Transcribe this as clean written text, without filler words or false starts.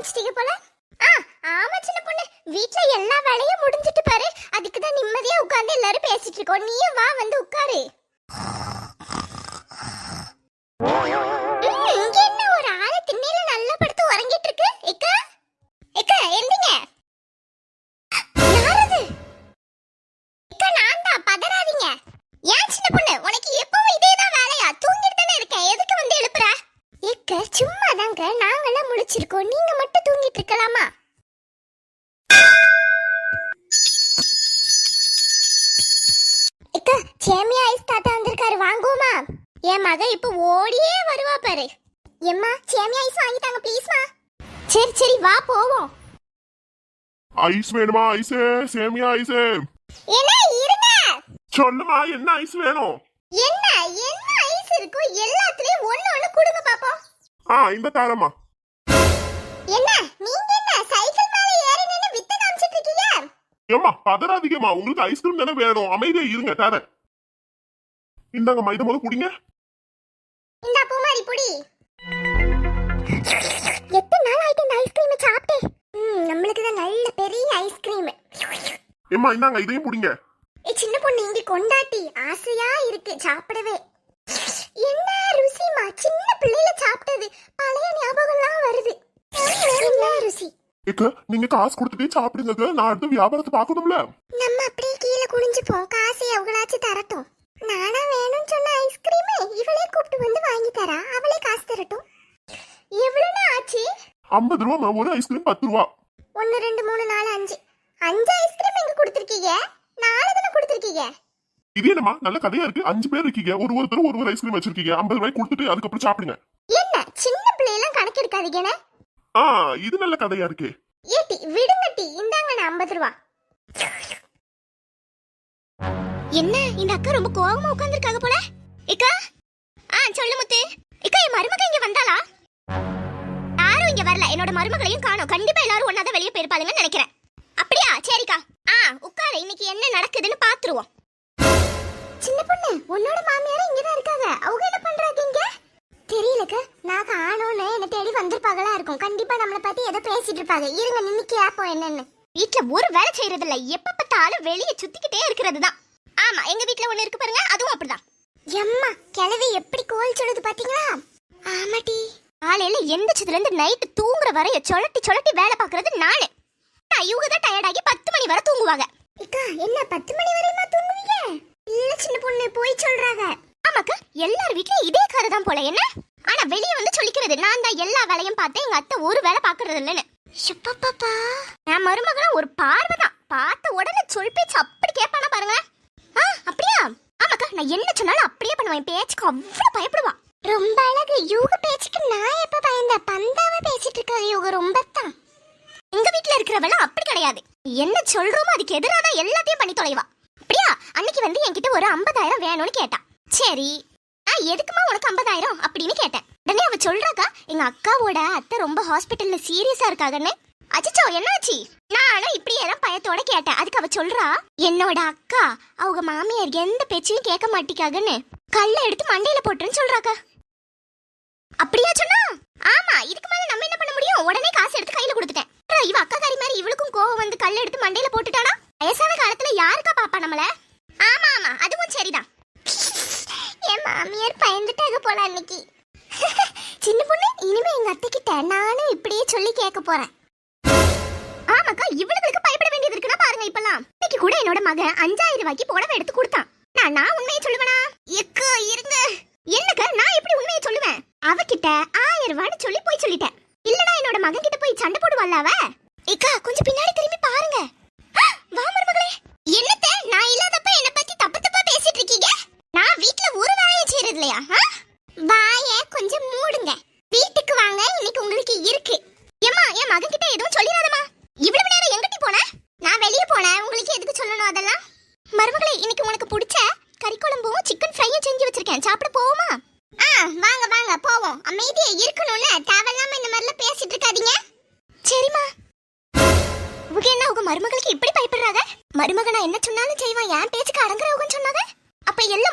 ஆரம்பிச்சிட்டீங்க போல. ஆமா சின்ன பொண்ணு, வீட்ல எல்லா வேலையும் முடிஞ்சிட்டு பாரு. அதுக்கு தான் நிம்மதியா உட்கார்ந்து எல்லாரும் பேசிட்டு இருக்கோம். நீயும் வா வந்து உட்காரு. இங்க என்ன ஒரு ஆளு திண்ணையில நல்லா படுத்து உறங்கிட்டு இருக்கு? எக்கா எக்கா எந்திங்க. யாரது? எக்கா நான் தான், பதறாதீங்க. ஏன் சின்ன பொண்ணு, உனக்கு எப்பவும் இதேதான் வேலையா? தூங்கிட்டு தானே இருக்கேன், எதுக்கு வந்து எழுப்புற? எக்கா சும்மா தாங்க, நாங்கெல்லாம் முழிச்சிருக்கோம், நீங்க மட்டும் தூங்கிட்டு இருக்கலாமா? எக்கா சேமியா ஐஸ் தாத்தா வந்திருக்காரு, வாங்குவோமா? என் மக இப்ப ஓடியே வருவா பாரு. எம்மா சேமியா ஐஸ் வாங்கிட்டாங்க ப்ளீஸ்மா. சரி சரி வா போவோம். ஐஸ் வேணுமா? ஐஸ், சேமியா ஐஸ். என்ன இருங்க, சொல்லுமா, என்ன ஐஸ் வேணும்? என்ன என்ன ஐஸ் இருக்கோ எல்லாத்துலயும் ஒண்ணு ஒண்ணு கொடுங்க பாப்போம். இந்த தாரமா. என்ன நீங்க என்ன சைக்கிள் மேல ஏறி நின்னு வித்த காமிச்சிட்டு இருக்கீங்க? ஏம்மா பதறாதீங்கம்மா, உங்களுக்கு ஐஸ்கிரீம் தானே வேணும், அமைதியா இருங்க தரேன். இந்தாங்கம்மா, இதை முதல்ல குடிங்க. இந்த பூமாரி புடி. எத்தனை நாள் ஆயிட்டு இந்த ஐஸ்கிரீம் சாப்பிட்டு? நம்மளுக்கு தான் நல்ல பெரிய ஐஸ்கிரீம். ஏம்மா இந்தாங்க, இதையும் குடிங்க. சின்ன பொண்ணு இங்க கொண்டாட்டி ஆசையா இருக்கு சாப்பிடவே. என்ன ருசிமா, சின்ன பிள்ளைல சாப்பிட்டது பழைய ஞாபகம்லாம் வருது. என்ன ருசி? ஏக்க நீங்க காசு கொடுத்துட்டே சாப்பிடுங்க, நான் அடுத்த வியாபாரத்தை பார்க்கணும்ல. நம்ம அப்படியே கீழே குனிஞ்சுப்போம், காசு எவ்வளவாச்சும் தரட்டும். நானா வேணும்னு சொன்ன ஐஸ்கிரீமே இவளே கூப்பிட்டு வந்து வாங்கி தரா, அவளே காசு தரட்டும். எவ்வளவு ஆச்சு? 50 ரூபா. ஒரு ஐஸ்கிரீம் 10 ரூபா. 1 2 3 4 5 5 ஐஸ்கிரீம் எங்க கொடுத்திருக்கீங்க? 4 தான கொடுத்திருக்கீங்க. இது என்னமா நல்ல கதையா இருக்கு? 5 பேர் இருக்கீங்க, ஒருத்தர் ஒரு ஐஸ்கிரீம் வச்சிருக்கீங்க. 50 ரூபாய் கொடுத்துட்டு அதுக்கப்புறம் சாப்பிடுங்க. என்ன சின்ன பிள்ளையெல்லாம் கணக்கு எடுக்காதீங்கனே. இது நல்ல கதையா இருக்கு. ஏட்டி விடுங்க டி, இந்தாங்க 50 ரூபா. என்ன இந்த அக்கா ரொம்ப கோவமா உட்கார்ந்திருக்காங்க போல. ஏக்கா சொல்லு முத்து. ஏக்கா என் மருமக இங்க வந்தாளா? யாரும் இங்க வரல, என்னோட மருமகளையும் காணோம். கண்டிப்பா எல்லாரும் ஒண்ணாதான் வெளியே போயிருப்பாங்கன்னு நினைக்கிறேன். அப்படியா? சரிக்கா உட்காரு, இன்னைக்கு என்ன நடக்குதுன்னு பாத்துருவோம். சின்ன பொண்ணு, உன்னோட மாமியாரும் இங்கதான் இருக்காங்க, அவங்க என்ன பண்றாங்க இங்க? தெரியலக்கா, நான் காணோன்னு என்ன தேடி வந்திருப்பாங்களா இருக்கும். கண்டிப்பா நம்மளை பத்தி ஏதோ பேசிட்டு இருப்பாங்க. இருங்க நின்னு கேப்போம் என்னன்னு. வீட்டுல ஒரு வேலை செய்யறது இல்ல, எப்ப பார்த்தாலும் வெளியே சுத்திக்கிட்டே இருக்கிறது தான். ஆமா, எங்க வீட்டுல ஒண்ணு இருக்கு பாருங்க, அதுவும் அப்படிதான். எம்மா கிழவி எப்படி கோல் சொல்லுது பாத்தீங்களா? ஆமாட்டி, காலையில எந்திரிச்சதுல இருந்து நைட்டு தூங்குற வரைய சொலட்டி வேலை பாக்குறது நானு. இவங்க தான் டயர்டாகி 10 மணி வரை தூங்குவாங்க. அக்கா என்ன 10 மணி வரையுமா தூங்குவீங்க? இல்ல சின்ன பொண்ணு போய் சொல்றாங்க. ஆமாக்கா, எல்லார் வீட்லயும் இதே கதை தான் போல. என்ன ஆனா வெளியே வந்து சொல்லிக்கிறது நான் தான் எல்லா வேலையும் பார்த்தேன், எங்க அத்தை ஒரு வேலை பாக்குறது இல்லன்னு. ஷப்பப்பா, நான் மருமகளும் ஒரு பார்வை தான் பார்த்த உடனே சொல் பேச்சு அப்படி கேட்பானா பாருங்க. அப்படியா? ஆமாக்கா, நான் என்ன சொன்னாலும் அப்படியே பண்ணுவேன். பேச்சுக்கு அவ்வளவு பயப்படுவா. ரொம்ப அழகு. யூக பேச்சுக்கு நான் எப்ப பயந்த? பந்தாவ பேசிட்டு இருக்காரு யூக ரொம்ப தான். எங்க வீட்ல இருக்கிறவள அப்படி கிடையாது. என்ன சொல்றோமோ அதுக்கு எதிராக தான் எல்லாத்தையும் பண்ணி தொலைவா. அப்படியா? அன்னைக்கு வந்து என்கிட்ட ஒரு 50,000 வேணும்னு கேட்டா. சரி எதுக்குமா உனக்கு 50,000 அப்படின்னு கேட்டேன். உடனே அவ சொல்றாக்கா, எங்க அக்காவோட அத்தை ரொம்ப ஹாஸ்பிட்டல்ல சீரியஸா இருக்காங்கன்னு. அச்சோ என்னாச்சு? நானும் இப்படியே தான் பயத்தோட கேட்டேன். அதுக்கு அவ சொல்றா, என்னோட அக்கா அவங்க மாமியார் எந்த பேச்சையும் கேட்க மாட்டிக்காங்கன்னு கல்ல எடுத்து மண்டையில போட்டுன்னு சொல்றாக்கா. அப்படியா சொன்னா? ஆமா, இதுக்கு மேல நம்ம என்ன பண்ண முடியும்? உடனே காசு எடுத்து கையில கொடுத்துட்டேன். இவ அக்காக்காரி மாதிரி இவளுக்கும் கோவம் வந்து கல்ல எடுத்து மண்டையில போட்டுட்டானா? வயசான காலத்துல யாருக்கா பாப்பா நம்மள? ஆமா ஆமா, அதுவும் சரிதான். என் மாமியார் பயந்துட்டாங்க போல அன்னைக்கு. சின்ன பொண்ணு, இனிமே எங்க அத்தை கிட்ட நானும் இப்படியே சொல்லி கேட்க போறேன். ஆமாக்கா, இவளுக்கு பயப்பட வேண்டியது இருக்குன்னா பாருங்க. இப்பெல்லாம் இன்னைக்கு கூட என்னோட மகன் 5,000 ரூபாய்க்கு புடவை எடுத்து கொடுத்தான். நான் உண்மையை சொல்லுவேனா? எக்கு இருங்க. என்னக்கா, நான் எப்படி உண்மையை சொல்லுவேன்? அவகிட்ட 1000 ரூபான்னு சொல்லி போய் சொல்லிட்டேன். இல்லனா என்னோட மகன் கிட்ட போய் சண்டை போடுவாள்ல அவ. ஏக்கா கொஞ்சம் பின்னாடி திரும்பி பாருங்க. வா மருமகளே. என்னத்த நான் இல்லாதப்ப என்ன பத்தி தப்பா பேசிட்டு இருக்கீங்க? நான் வீட்ல ஒரு வேலையும் செய்யறது இல்லையா? வாயே கொஞ்சம் மூடுங்க. வீட்டுக்கு வாங்க, இன்னைக்கு உங்களுக்கு இருக்கு. ஏம்மா என் மகன் கிட்ட எதுவும் சொல்லிராதமா. இவ்வளவு நேரம் எங்கட்டி போன? நான் வெளிய போனேன், உங்களுக்கு எதுக்கு சொல்லணும் அதெல்லாம்? மருமகளே, இன்னைக்கு உனக்கு பிடிச்ச கறி குழம்பும் சிக்கன் ஃப்ரையும் செஞ்சு வச்சிருக்கேன், சாப்பிட போவோமா? வாங்க வாங்க போவோம். அமைதியா இருக்கணும்னு தேவையில்லாம இந்த மாதிரிலாம் பேசிட்டு இருக்காதீங்க. சரிம்மா. உங்க என்ன உங்க மருமகளுக்கு இப்படி பயப்படுறாங்க? மருமகனா என்ன சொன்னாலும் செய்வான், என் பேச்சுக்கு அடங்குறவங்கன்னு சொன்னாங்க. அப்ப எல்லா